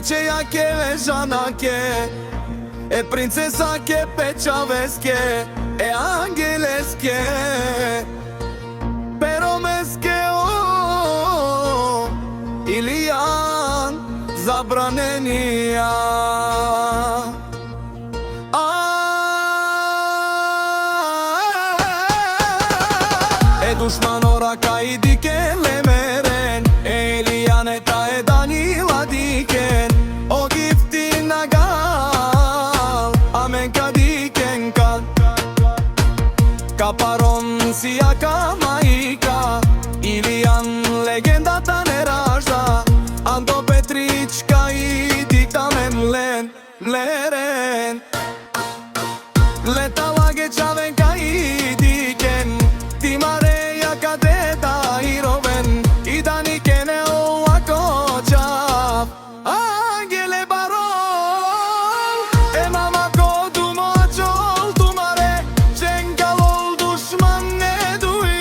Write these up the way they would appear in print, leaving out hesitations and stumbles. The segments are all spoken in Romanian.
Reče jake vežanake, princesake pečaveske, angeleske, peromeske, Ilijan zabranenija. Dušmanora kaj diken lemeren, Ilijan ta Danila diken, o gifti nagal, amen ka diken kad, kaparon si jaka majka, Ilijan legenda ta ne ražda, Ando Petrić kaj diktamen leren, leta lage čaven kaj diken, ti mare kadeta iroven i dani kene ovako čap angele baron mama ko dumačol tumare čenkalol dušman ne duj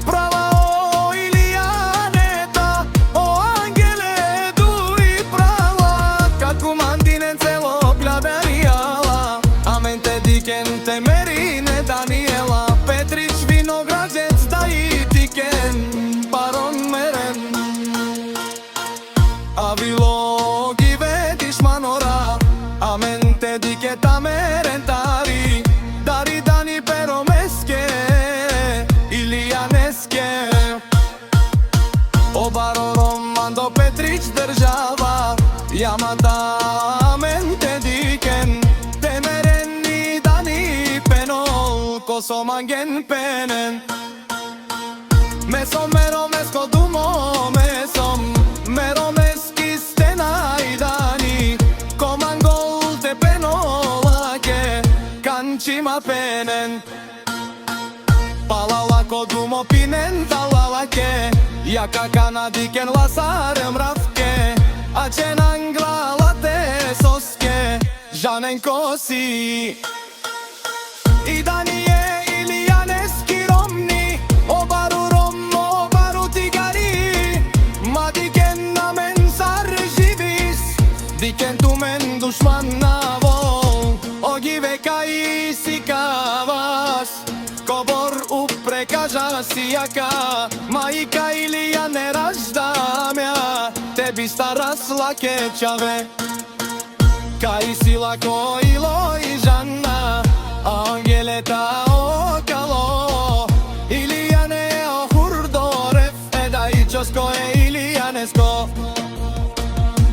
prava o Ilijaneta o angele duj prava kako mandinen celo pljaderijala amen te diken te merine Daniela Petrić vinogradec paron meren avilo give dishmanora amen te diketa meren dari dani peromeske Ilijaneske o barorom Ando Petrić država Jamata amen te diken te meren i dani penol kosomangen penen Mesom meromesko dumo mesom meromeski stena i dani komangol te penolake kančima penen palalako dumo pinen talalake jaka kanadiken lasarem rafke a čenangla late soske žanen kosi i dani je Ilijaneski romni obaru diken tu men dušman na vol ogive kaj si kavas kobor uprekaža si jaka majka Ilijan ne raždam ja tebi stara slake čave kaj si lako ilo i žanna angeleta okalo Ilijane ohurdoref eda i čosko je Ilijanesko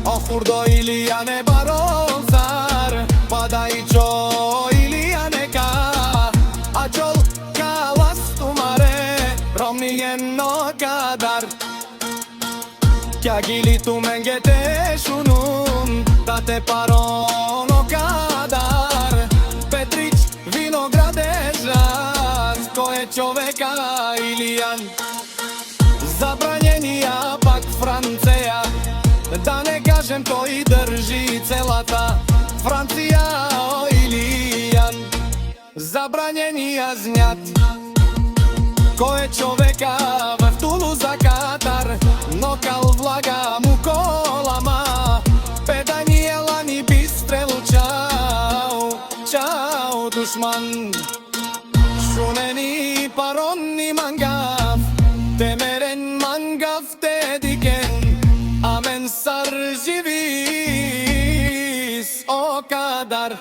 Ohurdo Ilijane barozar Padaičo Ilijaneka Ačol kalas tumare Romnijenno kadar Kjagili tu mengete šunun Da te parono kadar Petrić vinogradežar Ko je čoveka Ilijan Zabranjenija pak Franceja Da ne kažem to i drži celata Francija o Ilijan Zabranjenija znjat Ko je čoveka vrtulu za Katar Nokal vlaga mu kolama Pedanijela ni bistrelu čao Čao dušman Šuneni paroni mangav Temeren mangav te diken Amen sar živis o kadar